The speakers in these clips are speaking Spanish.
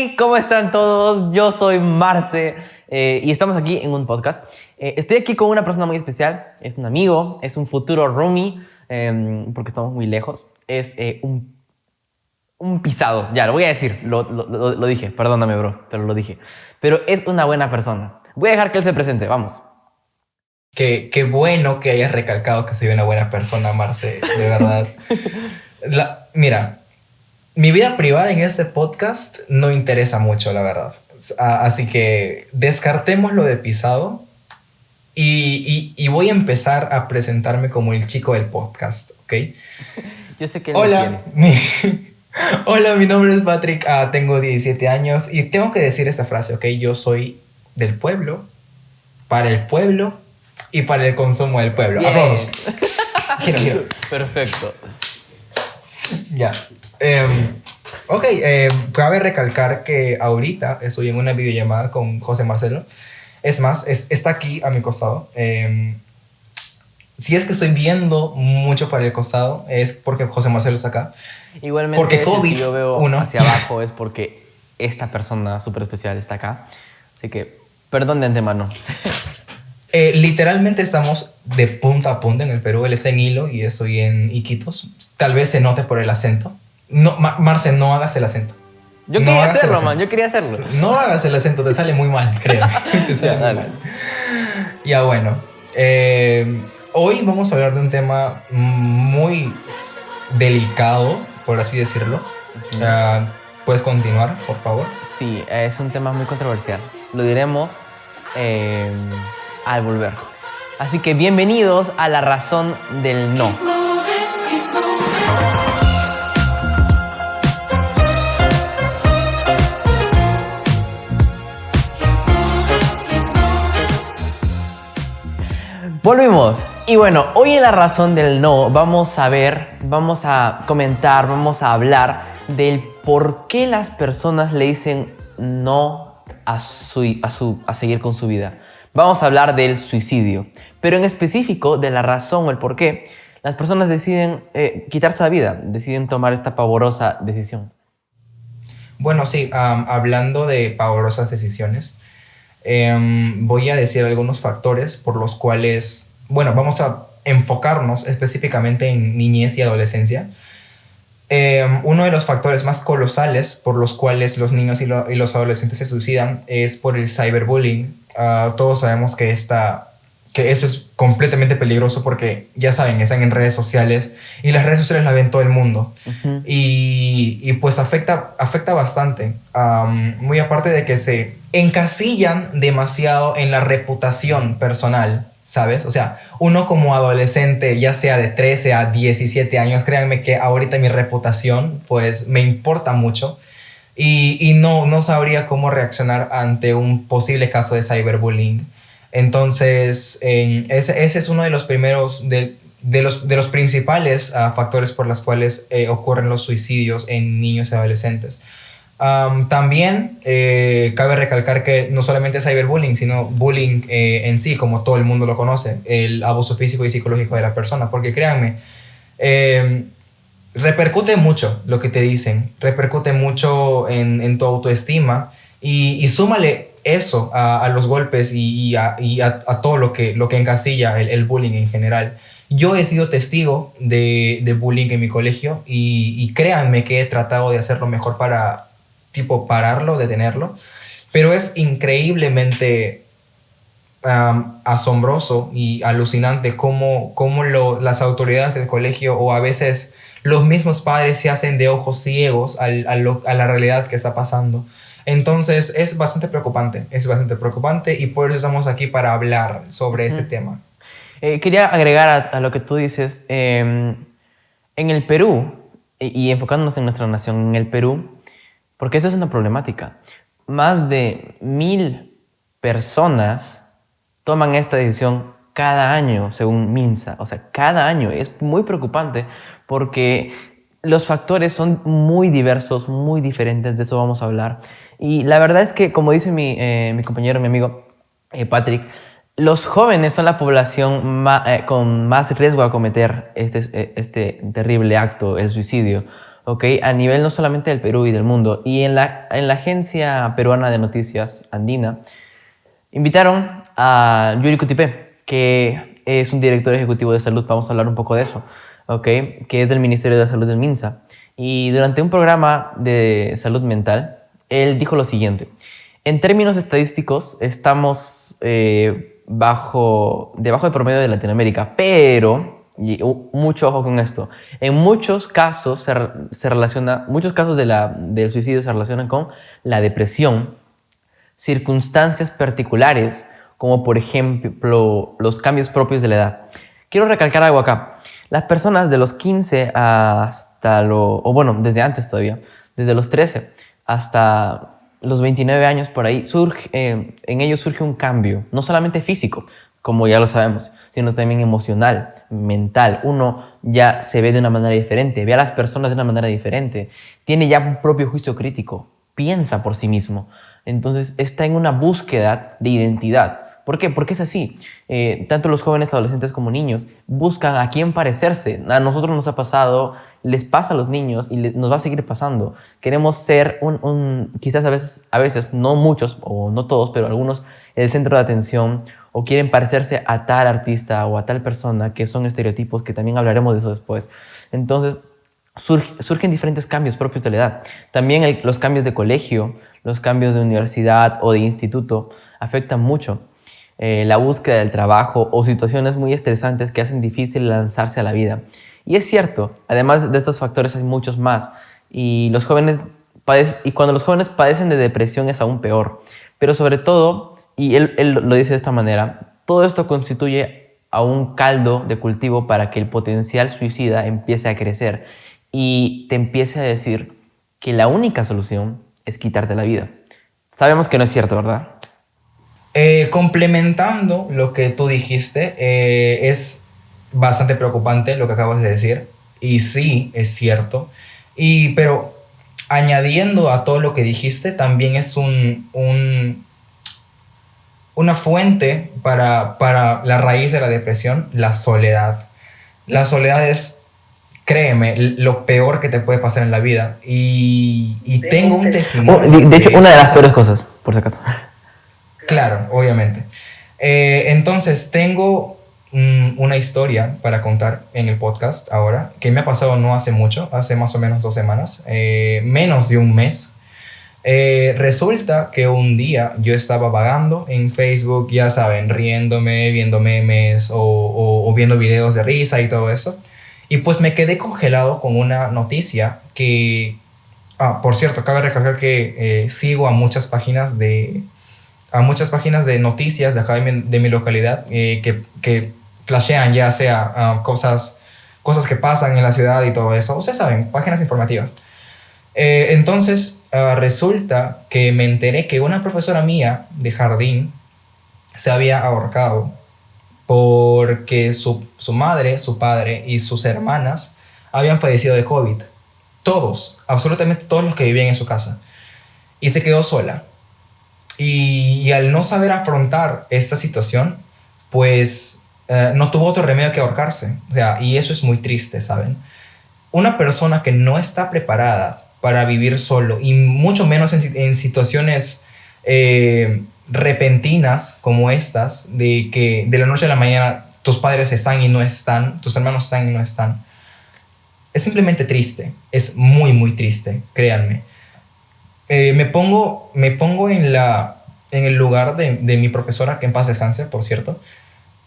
Hey, ¿cómo están todos? Yo soy Marce y estamos aquí en un podcast. Estoy aquí con una persona muy especial. Es un amigo, es un futuro roomie, porque estamos muy lejos. Es un pisado, ya lo voy a decir. Lo dije, perdóname, bro, pero lo dije. Pero es una buena persona. Voy a dejar que él se presente, vamos. Qué bueno que hayas recalcado que soy una buena persona, Marce, de verdad. Mira, mi vida privada en este podcast no interesa mucho, la verdad. Así que descartemos lo de pisado y voy a empezar a presentarme como el chico del podcast, ¿ok? Yo sé que él me quiere. Hola, hola, mi nombre es Patrick, tengo 17 años y tengo que decir esa frase, ¿ok? Yo soy del pueblo, para el pueblo y para el consumo del pueblo. Bien. Aplausos. Giro. Perfecto. Ya. Ok, cabe recalcar que ahorita estoy en una videollamada con José Marcelo. Es más, está aquí a mi costado. Si es que estoy viendo mucho para el costado, es porque José Marcelo está acá. Igualmente, Porque si es que COVID, yo veo uno. hacia abajo es porque esta persona súper especial está acá. Así que, perdón de antemano. Literalmente estamos de punta a punta en el Perú. Él está en Hilo y yo estoy en Iquitos. Tal vez se note por el acento. No, Marce, no hagas el acento. Yo No quería hagas el hacerlo, acento. man. Yo quería hacerlo. No hagas el acento, te sale muy mal, creo. Te sale Ya, muy dale. mal. Ya bueno. Hoy vamos a hablar de un tema muy delicado, por así decirlo. ¿Puedes continuar, por favor? Sí, es un tema muy controversial. Lo diremos al volver. Así que bienvenidos a la razón del no. Volvimos. Y bueno, hoy en la razón del no vamos a ver, vamos a comentar, vamos a hablar del por qué las personas le dicen no a seguir con su vida. Vamos a hablar del suicidio, pero en específico de la razón o el por qué las personas deciden quitarse la vida, deciden tomar esta pavorosa decisión. Bueno, sí, hablando de pavorosas decisiones, voy a decir algunos factores por los cuales, bueno, vamos a enfocarnos específicamente en niñez y adolescencia. Uno de los factores más colosales por los cuales los niños y los adolescentes se suicidan es por el cyberbullying. Todos sabemos que eso es completamente peligroso porque, ya saben, están en redes sociales y las redes sociales las ven todo el mundo. Uh-huh. Y pues afecta bastante. Muy aparte de que se encasillan demasiado en la reputación personal, ¿sabes? O sea, uno como adolescente, ya sea de 13 a 17 años, créanme que ahorita mi reputación pues me importa mucho y no sabría cómo reaccionar ante un posible caso de cyberbullying. Entonces, ese es uno de los primeros, de los principales factores por los cuales ocurren los suicidios en niños y adolescentes. También cabe recalcar que no solamente cyberbullying, sino bullying en sí, como todo el mundo lo conoce, el abuso físico y psicológico de la persona, porque créanme, repercute mucho lo que te dicen, repercute mucho en tu autoestima y súmale eso a los golpes y a todo lo que encasilla el bullying en general. Yo he sido testigo de bullying en mi colegio y créanme que he tratado de hacer lo mejor para tipo pararlo, detenerlo, pero es increíblemente asombroso y alucinante cómo las autoridades del colegio o a veces los mismos padres se hacen de ojos ciegos a la realidad que está pasando. Entonces es bastante preocupante y por eso estamos aquí para hablar sobre ese tema. Quería agregar a lo que tú dices, en el Perú, y enfocándonos en nuestra nación, en el Perú, porque esa es una problemática. Más de 1,000 personas toman esta decisión cada año, según MINSA. O sea, cada año. Es muy preocupante porque los factores son muy diversos, muy diferentes. De eso vamos a hablar. Y la verdad es que, como dice mi compañero, mi amigo Patrick, los jóvenes son la población con más riesgo a cometer este terrible acto, el suicidio. ¿ok? A nivel no solamente del Perú y del mundo. Y en la Agencia Peruana de Noticias Andina invitaron a Yuri Cutipé, que es un director ejecutivo de salud. Vamos a hablar un poco de eso, ¿ok? Que es del Ministerio de Salud del MINSA. Y durante un programa de salud mental, él dijo lo siguiente: en términos estadísticos, estamos debajo del promedio de Latinoamérica, pero, y, mucho ojo con esto, en muchos casos muchos casos del suicidio se relacionan con la depresión, circunstancias particulares, como por ejemplo los cambios propios de la edad. Quiero recalcar algo acá. Las personas de los 15 desde antes todavía, desde los 13 hasta los 29 años por ahí, en ellos surge un cambio, no solamente físico, como ya lo sabemos, sino también emocional, mental. Uno ya se ve de una manera diferente, ve a las personas de una manera diferente, tiene ya un propio juicio crítico, piensa por sí mismo. Entonces está en una búsqueda de identidad. ¿Por qué? Porque es así. Tanto los jóvenes, adolescentes como niños buscan a quién parecerse. A nosotros nos ha pasado, les pasa a los niños y nos va a seguir pasando. Queremos ser quizás a veces, no muchos o no todos, pero algunos, el centro de atención, o quieren parecerse a tal artista o a tal persona, que son estereotipos, que también hablaremos de eso después. Entonces surgen diferentes cambios propios de la edad. También los cambios de colegio, los cambios de universidad o de instituto afectan mucho. La búsqueda del trabajo o situaciones muy estresantes que hacen difícil lanzarse a la vida. Y es cierto, además de estos factores hay muchos más. Y cuando los jóvenes padecen de depresión es aún peor. Pero sobre todo, y él lo dice de esta manera, todo esto constituye a un caldo de cultivo para que el potencial suicida empiece a crecer y te empiece a decir que la única solución es quitarte la vida. Sabemos que no es cierto, ¿verdad? Complementando lo que tú dijiste, es bastante preocupante lo que acabas de decir. Y sí, es cierto. Pero añadiendo a todo lo que dijiste, también es una fuente para la raíz de la depresión, la soledad. La soledad es, créeme, lo peor que te puede pasar en la vida. Y tengo un testimonio. De hecho, una de las peores cosas, por si acaso. Claro, obviamente. Entonces, tengo una historia para contar en el podcast ahora, que me ha pasado no hace mucho, hace más o menos 2 semanas, menos de un mes. Resulta que un día yo estaba vagando en Facebook, ya saben, riéndome, viendo memes o viendo videos de risa y todo eso. Y pues me quedé congelado con una noticia que... por cierto, cabe recalcar que sigo a muchas páginas de noticias de acá de mi localidad que flashean ya sea cosas que pasan en la ciudad y todo eso. Ustedes saben, páginas informativas. Entonces resulta que me enteré que una profesora mía de jardín se había ahorcado porque su madre, su padre y sus hermanas habían padecido de COVID. Todos, absolutamente todos los que vivían en su casa. Y se quedó sola. Y al no saber afrontar esta situación, pues no tuvo otro remedio que ahorcarse. O sea, y eso es muy triste, ¿saben? Una persona que no está preparada para vivir solo, y mucho menos en situaciones repentinas como estas, de que de la noche a la mañana tus padres están y no están, tus hermanos están y no están, es simplemente triste. Es muy, muy triste, créanme. Me pongo en el lugar de mi profesora, que en paz descanse, por cierto,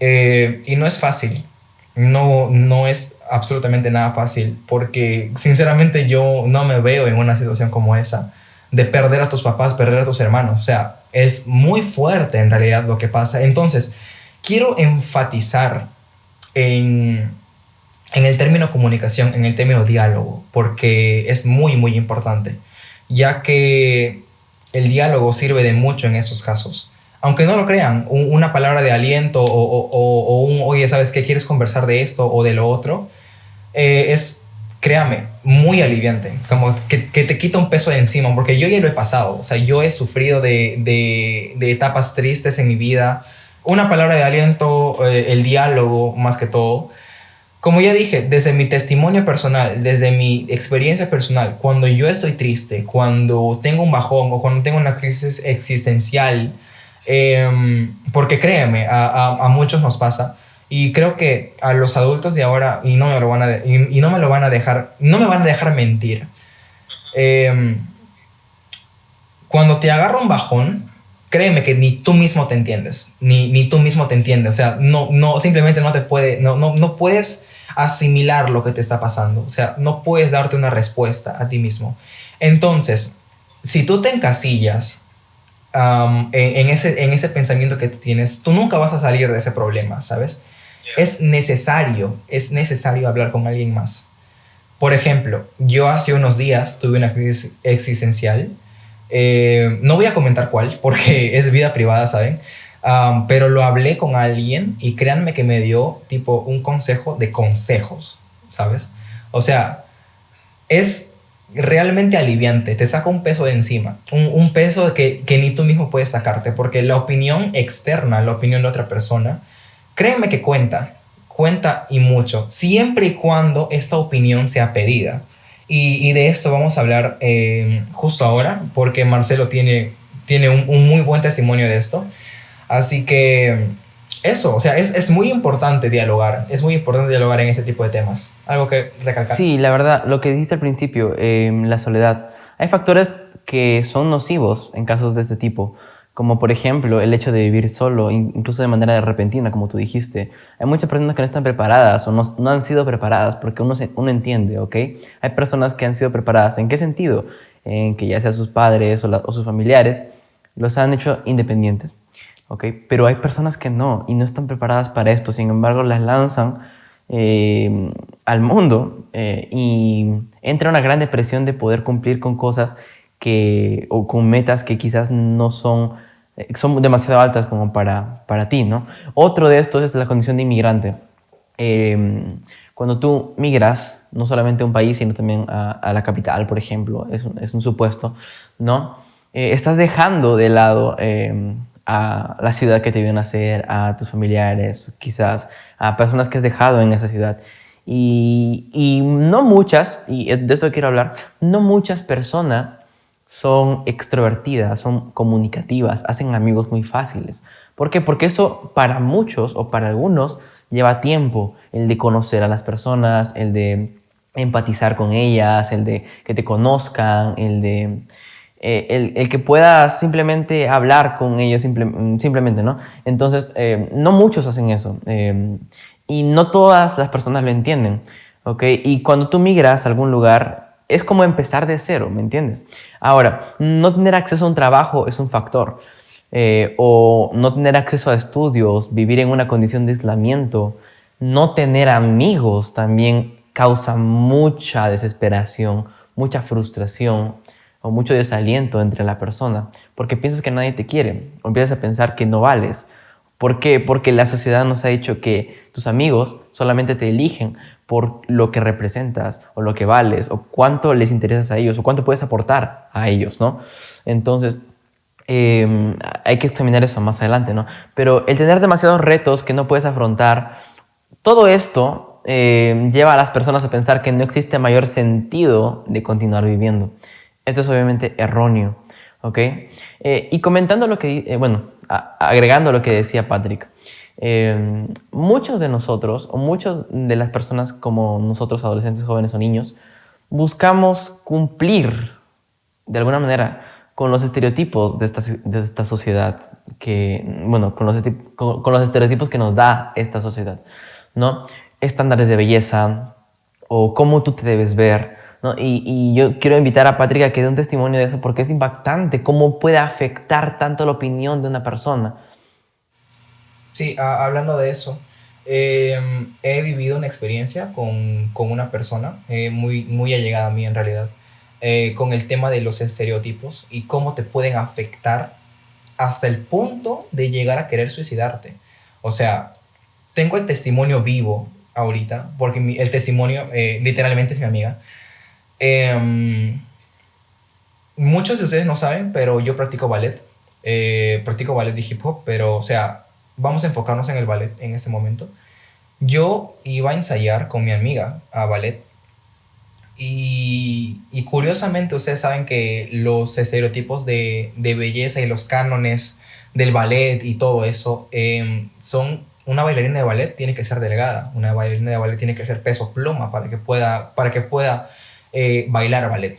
y no es fácil, no es absolutamente nada fácil, porque sinceramente yo no me veo en una situación como esa, de perder a tus papás, perder a tus hermanos. O sea, es muy fuerte en realidad lo que pasa. Entonces, quiero enfatizar en el término comunicación, en el término diálogo, porque es muy, muy importante, ya que el diálogo sirve de mucho en esos casos. Aunque no lo crean, una palabra de aliento o un, oye, ¿sabes qué? ¿Quieres conversar de esto o de lo otro? Es, créame, muy aliviante, como que te quita un peso de encima, porque yo ya lo he pasado. O sea, yo he sufrido de etapas tristes en mi vida. Una palabra de aliento, el diálogo más que todo, como ya dije, desde mi testimonio personal, desde mi experiencia personal, cuando yo estoy triste, cuando tengo un bajón o cuando tengo una crisis existencial, porque créeme, a muchos nos pasa, y creo que a los adultos de ahora, y no me lo van a, y no me lo van a dejar, no me van a dejar mentir, em, cuando te agarra un bajón, créeme que ni tú mismo te entiendes, ni tú mismo te entiendes, o sea, simplemente no te puede, no puedes asimilar lo que te está pasando, o sea, no puedes darte una respuesta a ti mismo. Entonces, si tú te encasillas en ese pensamiento que tú tienes, tú nunca vas a salir de ese problema, ¿sabes? Yeah. Es necesario hablar con alguien más. Por ejemplo, yo hace unos días tuve una crisis existencial. No voy a comentar cuál, porque es vida privada, ¿saben? Pero lo hablé con alguien y créanme que me dio tipo un consejo de consejos, ¿sabes? O sea, es realmente aliviante, te saca un peso de encima, un peso que ni tú mismo puedes sacarte, porque la opinión externa, la opinión de otra persona, créeme que cuenta y mucho, siempre y cuando esta opinión sea pedida. Y de esto vamos a hablar justo ahora, porque Marcelo tiene un muy buen testimonio de esto. Así que eso, o sea, es muy importante dialogar, es muy importante dialogar en ese tipo de temas. ¿Algo que recalcar? Sí, la verdad, lo que dijiste al principio, la soledad. Hay factores que son nocivos en casos de este tipo, como por ejemplo el hecho de vivir solo, incluso de manera repentina, como tú dijiste. Hay muchas personas que no están preparadas o no han sido preparadas porque uno entiende, ¿ok? Hay personas que han sido preparadas. ¿En qué sentido? En que ya sea sus padres o sus familiares los han hecho independientes, ¿ok? Pero hay personas que no y no están preparadas para esto, sin embargo las lanzan al mundo y entra una gran depresión de poder cumplir con cosas o con metas que quizás no son demasiado altas como para ti, ¿no? Otro de estos es la condición de inmigrante. Cuando tú migras, no solamente a un país, sino también a la capital, por ejemplo, es un supuesto, ¿no? Estás dejando de lado a la ciudad que te vio nacer, a tus familiares, quizás a personas que has dejado en esa ciudad. Y no muchas, y de eso quiero hablar, no muchas personas son extrovertidas, son comunicativas, hacen amigos muy fáciles. ¿Por qué? Porque eso para muchos o para algunos lleva tiempo, el de conocer a las personas, el de empatizar con ellas, el de que te conozcan, el que puedas simplemente hablar con ellos simplemente, ¿no? Entonces, no muchos hacen eso y no todas las personas lo entienden, ¿ok? Y cuando tú migras a algún lugar, es como empezar de cero, ¿me entiendes? Ahora, no tener acceso a un trabajo es un factor, o no tener acceso a estudios, vivir en una condición de aislamiento, no tener amigos también causa mucha desesperación, mucha frustración o mucho desaliento entre la persona, porque piensas que nadie te quiere, o empiezas a pensar que no vales. ¿Por qué? Porque la sociedad nos ha dicho que tus amigos solamente te eligen por lo que representas, o lo que vales, o cuánto les interesas a ellos, o cuánto puedes aportar a ellos, ¿no? Entonces, hay que examinar eso más adelante, ¿no? Pero el tener demasiados retos que no puedes afrontar, todo esto lleva a las personas a pensar que no existe mayor sentido de continuar viviendo. Esto es obviamente erróneo, ¿ok? Y comentando lo que, agregando lo que decía Patrick, muchos de nosotros, o muchas de las personas como nosotros, adolescentes, jóvenes o niños, buscamos cumplir de alguna manera con los estereotipos de esta sociedad, con los estereotipos que nos da esta sociedad, ¿no? Estándares de belleza o cómo tú te debes ver, ¿no? Y yo quiero invitar a Patrick a que dé un testimonio de eso porque es impactante cómo puede afectar tanto la opinión de una persona. Sí, hablando de eso, he vivido una experiencia con una persona muy allegada a mí en realidad, con el tema de los estereotipos y cómo te pueden afectar hasta el punto de llegar a querer suicidarte. O sea, tengo el testimonio vivo ahorita, porque el testimonio literalmente es mi amiga. Muchos de ustedes no saben, pero yo practico ballet. Practico ballet y hip hop, pero, o sea, vamos a enfocarnos en el ballet en ese momento. Yo iba a ensayar con mi amiga a ballet y curiosamente ustedes saben que los estereotipos de belleza y los cánones del ballet y todo eso son una bailarina de ballet tiene que ser delgada, una bailarina de ballet tiene que ser peso pluma para que pueda bailar ballet,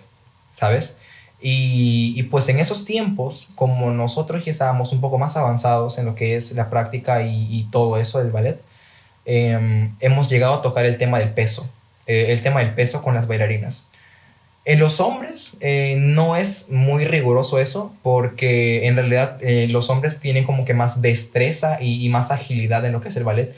¿sabes? Y pues en esos tiempos, como nosotros ya estábamos un poco más avanzados en lo que es la práctica y todo eso del ballet, hemos llegado a tocar el tema del peso con las bailarinas. En los hombres no es muy riguroso eso porque en realidad los hombres tienen como que más destreza y más agilidad en lo que es el ballet,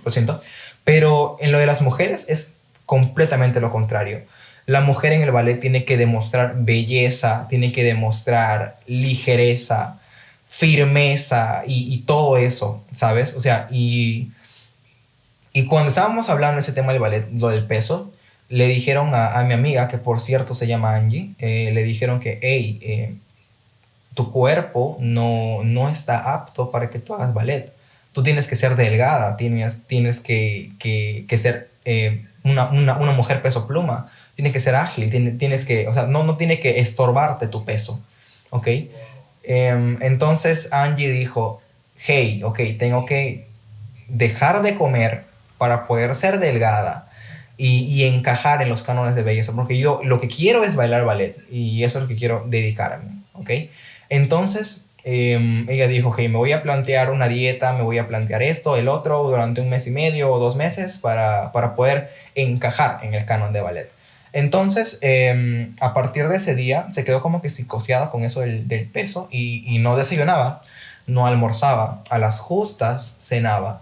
lo siento, pero en lo de las mujeres es completamente lo contrario. La mujer en el ballet tiene que demostrar belleza, tiene que demostrar ligereza, firmeza y todo eso, ¿sabes? O sea, y cuando estábamos hablando de ese tema del ballet, lo del peso, le dijeron a mi amiga, que por cierto se llama Angie, le dijeron que, hey, tu cuerpo no está apto para que tú hagas ballet. Tú tienes que ser delgada, tienes que ser una mujer peso pluma, tienes que ser ágil, tienes que, o sea, no tiene que estorbarte tu peso, ¿ok? Entonces Angie dijo, hey, ok, tengo que dejar de comer para poder ser delgada y encajar en los cánones de belleza, porque yo lo que quiero es bailar ballet y eso es lo que quiero dedicarme, ¿ok? Entonces ella dijo, ok, me voy a plantear una dieta, me voy a plantear esto, el otro, durante un mes y medio o 2 meses para poder encajar en el canon de ballet. Entonces, a partir de ese día, se quedó como que psicoseada con eso del peso y no desayunaba, no almorzaba, a las justas cenaba.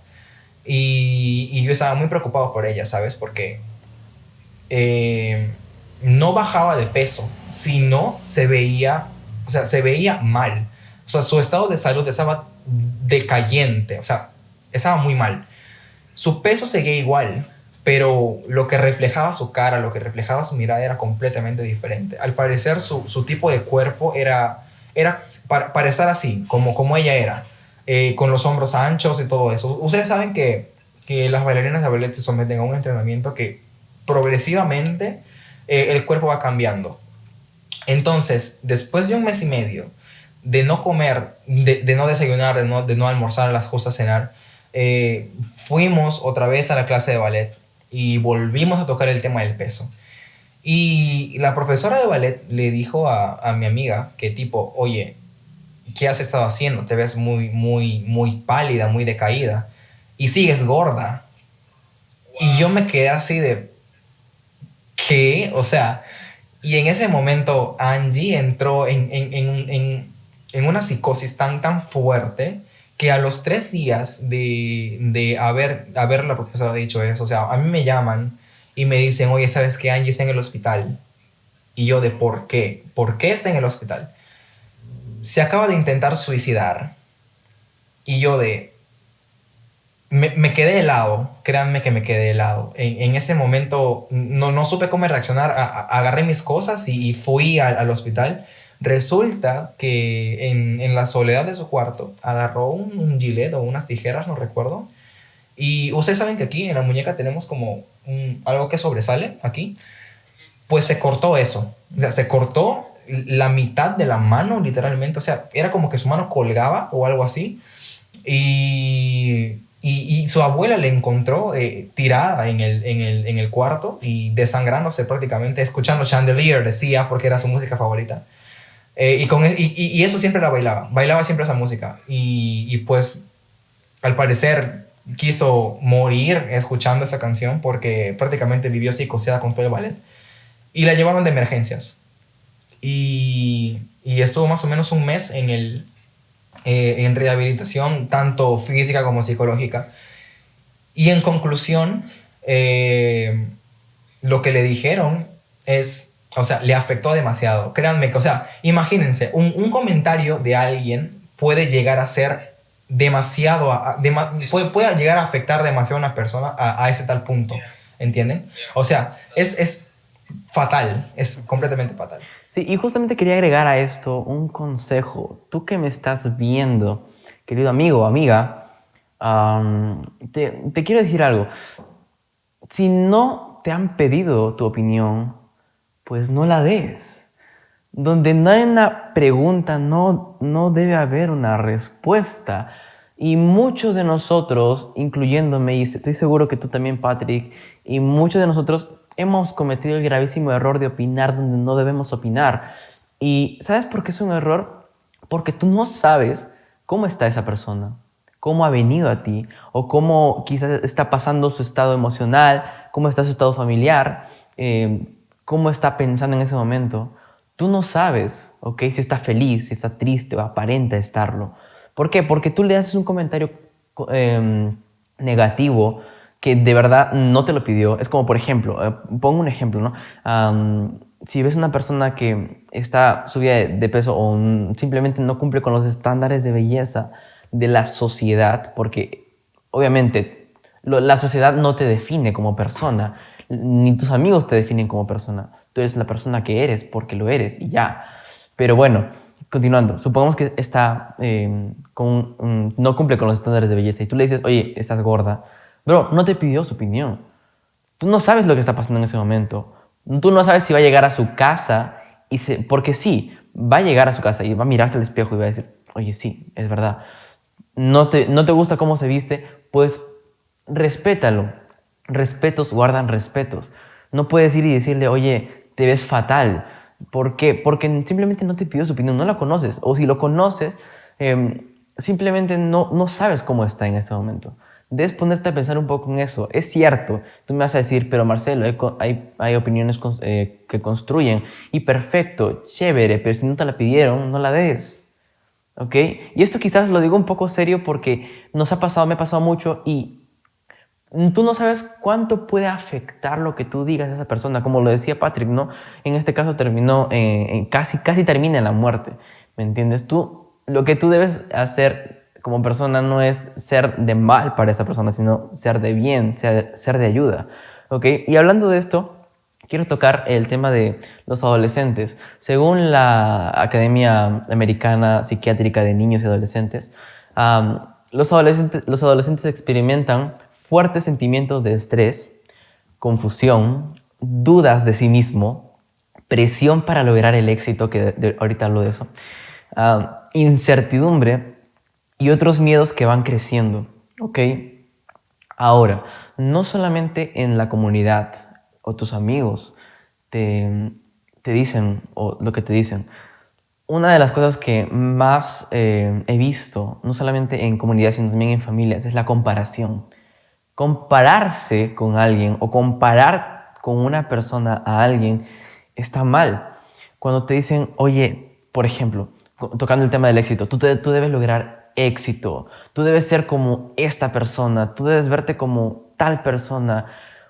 Y yo estaba muy preocupado por ella, ¿sabes? Porque eh, no bajaba de peso, sino o sea, se veía mal. O sea, su estado de salud estaba decayente, o sea, estaba muy mal. Su peso seguía igual, pero lo que reflejaba su cara, lo que reflejaba su mirada era completamente diferente. Al parecer, su tipo de cuerpo era para estar así, como ella era, con los hombros anchos y todo eso. Ustedes saben que las bailarinas de ballet se someten a un entrenamiento que progresivamente el cuerpo va cambiando. Entonces, después de un mes y medio de no comer, de no desayunar, de no almorzar a las justas cenar, fuimos otra vez a la clase de ballet y volvimos a tocar el tema del peso. Y la profesora de ballet le dijo a mi amiga que tipo, oye, ¿qué has estado haciendo? Te ves muy, muy, muy pálida, muy decaída y sigues gorda. Y yo me quedé así de, ¿qué? O sea, y en ese momento Angie entró en una psicosis tan fuerte que a los 3 días de haber la profesora dicho eso, o sea, a mí me llaman y me dicen, oye, ¿sabes que Angie está en el hospital? Y yo de, ¿por qué? ¿Por qué está en el hospital? Se acaba de intentar suicidar. Y yo de, me quedé helado, créanme que me quedé helado. En ese momento no supe cómo reaccionar, agarré mis cosas y fui al hospital. Resulta que en la soledad de su cuarto agarró un gilet o unas tijeras, no recuerdo. Y ustedes saben que aquí en la muñeca tenemos como algo que sobresale aquí. Pues se cortó eso. O sea, se cortó la mitad de la mano literalmente. O sea, era como que su mano colgaba o algo así. Y su abuela le encontró tirada en el cuarto y desangrándose prácticamente, escuchando Chandelier, decía, porque era su música favorita. Y eso siempre la bailaba siempre esa música. Y pues al parecer quiso morir escuchando esa canción porque prácticamente vivió psicoseada con todo el ballet. Y la llevaron de emergencias. Y estuvo más o menos un mes en rehabilitación, tanto física como psicológica. Y en conclusión, lo que le dijeron es, o sea, le afectó demasiado. Créanme que, o sea, imagínense, un comentario de alguien puede llegar a ser demasiado, puede llegar a afectar demasiado a una persona a ese tal punto, ¿entienden? O sea, es fatal, es completamente fatal. Sí, y justamente quería agregar a esto un consejo. Tú que me estás viendo, querido amigo o amiga, Te quiero decir algo. Si no te han pedido tu opinión, pues no la des. Donde no hay una pregunta, no debe haber una respuesta. Y muchos de nosotros, incluyéndome, y estoy seguro que tú también, Patrick, y muchos de nosotros hemos cometido el gravísimo error de opinar donde no debemos opinar. ¿Y sabes por qué es un error? Porque tú no sabes cómo está esa persona, cómo ha venido a ti, o cómo quizás está pasando su estado emocional, cómo está su estado familiar, cómo está pensando en ese momento. Tú no sabes, ¿ok? Si está feliz, si está triste o aparenta estarlo. ¿Por qué? Porque tú le haces un comentario negativo que de verdad no te lo pidió. Es como, por ejemplo, pongo un ejemplo, ¿no? Si ves una persona que está subida de peso o simplemente no cumple con los estándares de belleza de la sociedad, porque obviamente la sociedad no te define como persona, ni tus amigos te definen como persona. Tú eres la persona que eres porque lo eres y ya. Pero bueno, continuando, supongamos que no cumple con los estándares de belleza y tú le dices, oye, estás gorda. Bro, no te pidió su opinión. Tú no sabes lo que está pasando en ese momento. Tú no sabes si va a llegar a su casa, porque sí, va a llegar a su casa y va a mirarse al espejo y va a decir, oye, sí, es verdad. No te gusta cómo se viste, pues respétalo. Respetos guardan respetos. No puedes ir y decirle, oye, te ves fatal. ¿Por qué? Porque simplemente no te pidió su opinión, no la conoces. O si lo conoces, simplemente no sabes cómo está en ese momento. Debes ponerte a pensar un poco en eso. Es cierto, tú me vas a decir, pero Marcelo, hay opiniones que construyen. Y perfecto, chévere, pero si no te la pidieron, no la des. ¿Ok? Y esto quizás lo digo un poco serio porque me ha pasado mucho y tú no sabes cuánto puede afectar lo que tú digas a esa persona. Como lo decía Patrick, ¿no? En este caso terminó, casi termina en la muerte. ¿Me entiendes? Lo que tú debes hacer como persona no es ser de mal para esa persona, sino ser de bien, ser de ayuda. ¿Ok? Y hablando de esto, quiero tocar el tema de los adolescentes. Según la Academia Americana Psiquiátrica de Niños y Adolescentes, los adolescentes experimentan fuertes sentimientos de estrés, confusión, dudas de sí mismo, presión para lograr el éxito, que ahorita hablo de eso, incertidumbre y otros miedos que van creciendo, ¿ok? Ahora, no solamente en la comunidad o tus amigos te dicen o lo que te dicen. Una de las cosas que más he visto, no solamente en comunidades, sino también en familias, es la comparación. Compararse con alguien o comparar con una persona a alguien está mal. Cuando te dicen, oye, por ejemplo, tocando el tema del éxito, tú debes lograr éxito, tú debes ser como esta persona, tú debes verte como tal persona,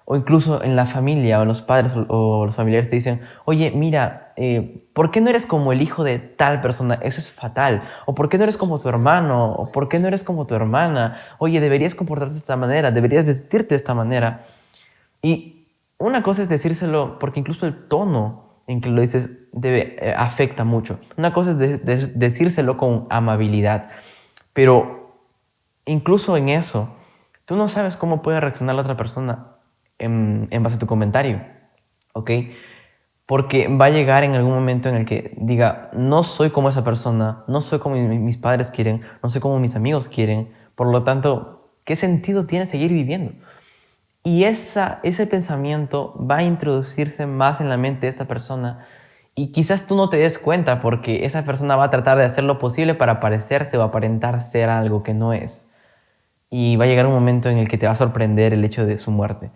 o incluso en la familia o los padres o los familiares te dicen, oye, mira, ¿por qué no eres como el hijo de tal persona? Eso es fatal. O ¿por qué no eres como tu hermano? O ¿por qué no eres como tu hermana? Oye, deberías comportarte de esta manera, deberías vestirte de esta manera. Y una cosa es decírselo, porque incluso el tono en que lo dices afecta mucho. Una cosa es decírselo con amabilidad, pero incluso en eso, tú no sabes cómo puede reaccionar la otra persona en base a tu comentario, ¿ok? Porque va a llegar en algún momento en el que diga, no soy como esa persona, no soy como mis padres quieren, no soy como mis amigos quieren, por lo tanto, ¿qué sentido tiene seguir viviendo? Y ese pensamiento va a introducirse más en la mente de esta persona y quizás tú no te des cuenta porque esa persona va a tratar de hacer lo posible para parecerse o aparentar ser algo que no es. Y va a llegar un momento en el que te va a sorprender el hecho de su muerte.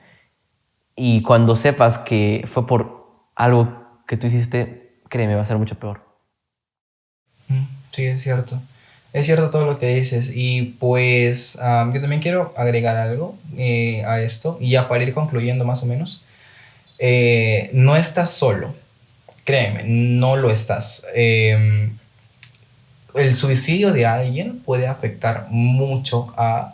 Y cuando sepas que fue por algo que tú hiciste, créeme, va a ser mucho peor. Sí, es cierto. Es cierto todo lo que dices. Y pues yo también quiero agregar algo a esto. Y ya para ir concluyendo más o menos. No estás solo. Créeme, no lo estás. El suicidio de alguien puede afectar mucho a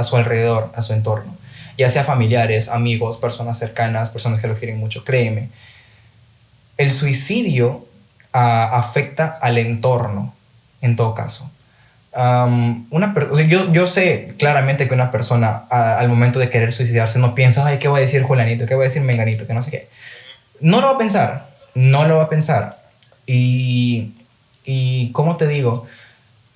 su alrededor, a su entorno. Ya sea familiares, amigos, personas cercanas, personas que lo quieren mucho. Créeme. El suicidio afecta al entorno, en todo caso. O sea, yo sé claramente que una persona al momento de querer suicidarse no piensa, ay, ¿qué va a decir Julanito? ¿Qué va a decir Menganito? Que no sé qué. No lo va a pensar, no lo va a pensar. Y, y ¿cómo te digo?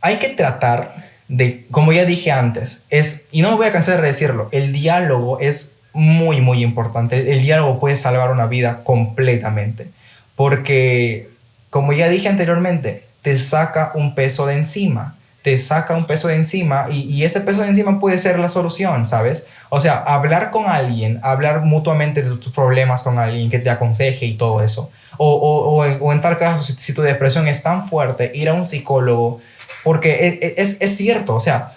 Hay que tratar de, como ya dije antes, y no me voy a cansar de decirlo, el diálogo es muy, muy importante. El diálogo puede salvar una vida completamente. Porque, como ya dije anteriormente, te saca un peso de encima. Te saca un peso de encima y ese peso de encima puede ser la solución, ¿sabes? O sea, hablar con alguien, hablar mutuamente de tus problemas con alguien que te aconseje y todo eso. O en tal caso, si tu depresión es tan fuerte, ir a un psicólogo, porque es cierto, o sea,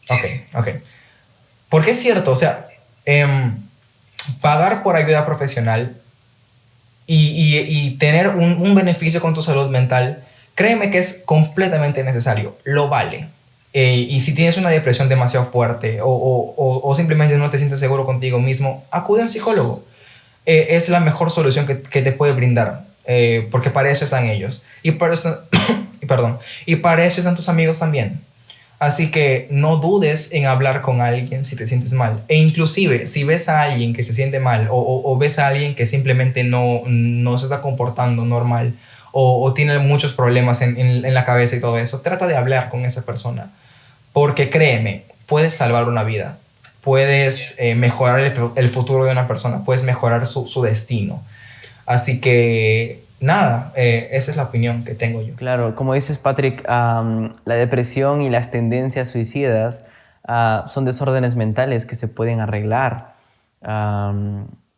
ok, ok. Porque es cierto, o sea, pagar por ayuda profesional y tener un beneficio con tu salud mental, créeme que es completamente necesario, lo vale. Y si tienes una depresión demasiado fuerte o simplemente no te sientes seguro contigo mismo, acude a un psicólogo. Es la mejor solución que te puede brindar, porque para eso están ellos. Y para eso, perdón, y para eso están tus amigos también. Así que no dudes en hablar con alguien si te sientes mal. E inclusive, si ves a alguien que se siente mal o ves a alguien que simplemente no se está comportando normal o tiene muchos problemas en la cabeza y todo eso, trata de hablar con esa persona. Porque créeme, puedes salvar una vida. Puedes mejorar el futuro de una persona. Puedes mejorar su destino. Así que, nada, esa es la opinión que tengo yo. Claro, como dices, Patrick, la depresión y las tendencias suicidas son desórdenes mentales que se pueden arreglar.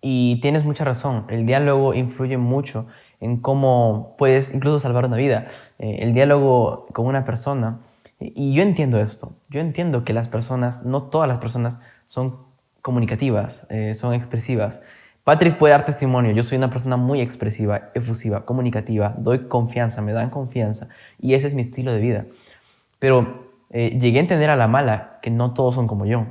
Y tienes mucha razón, el diálogo influye mucho en cómo puedes incluso salvar una vida. El diálogo con una persona, y yo entiendo esto, yo entiendo que las personas, no todas las personas son comunicativas, son expresivas. Patrick puede dar testimonio. Yo soy una persona muy expresiva, efusiva, comunicativa. Doy confianza, me dan confianza. Y ese es mi estilo de vida. Pero llegué a entender a la mala que no todos son como yo.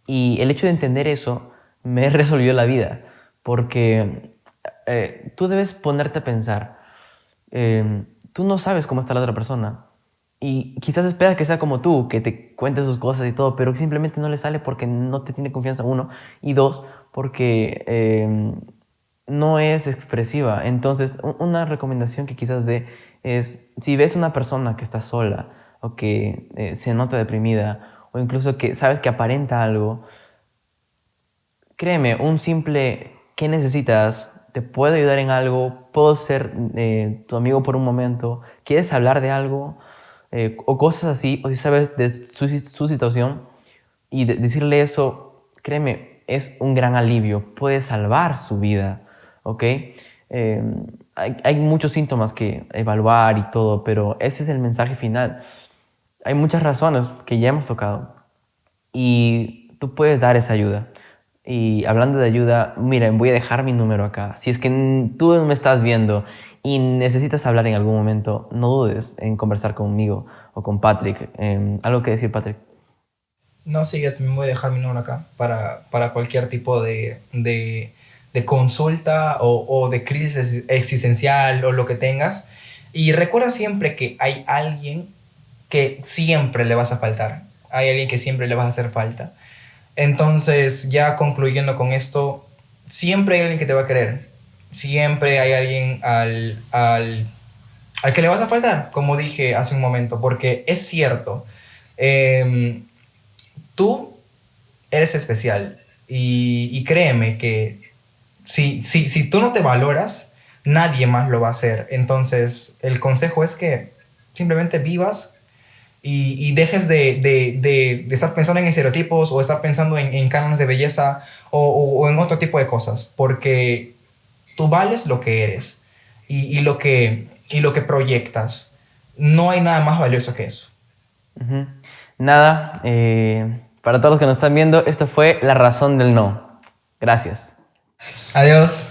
Y el hecho de entender eso me resolvió la vida. Porque tú debes ponerte a pensar. Tú no sabes cómo está la otra persona. Y quizás esperas que sea como tú, que te cuente sus cosas y todo, pero simplemente no le sale porque no te tiene confianza, uno. Y dos, porque no es expresiva. Entonces, una recomendación que quizás dé es, si ves una persona que está sola o que se nota deprimida o incluso que sabes que aparenta algo, créeme, un simple ¿qué necesitas? Te puedo ayudar en algo, puedo ser tu amigo por un momento, quieres hablar de algo o cosas así, o si sabes de su situación y decirle eso, créeme, es un gran alivio, puede salvar su vida, ¿ok? Hay muchos síntomas que evaluar y todo, pero ese es el mensaje final. Hay muchas razones que ya hemos tocado y tú puedes dar esa ayuda. Y hablando de ayuda, miren, voy a dejar mi número acá. Si es que tú me estás viendo y necesitas hablar en algún momento, no dudes en conversar conmigo o con Patrick. ¿Algo que decir, Patrick? No, sí, yo también voy a dejar mi número acá para cualquier tipo de consulta o de crisis existencial o lo que tengas. Y recuerda siempre que hay alguien que siempre le vas a faltar. Hay alguien que siempre le vas a hacer falta. Entonces, ya concluyendo con esto, siempre hay alguien que te va a querer. Siempre hay alguien al que le vas a faltar, como dije hace un momento, porque es cierto. em, Tú eres especial y créeme que si tú no te valoras, nadie más lo va a hacer. Entonces, el consejo es que simplemente vivas y dejes de estar pensando en estereotipos o estar pensando en cánones de belleza o en otro tipo de cosas, porque tú vales lo que eres y lo que proyectas. No hay nada más valioso que eso. Ujú. Nada, para todos los que nos están viendo, esto fue La Razón del No. Gracias. Adiós.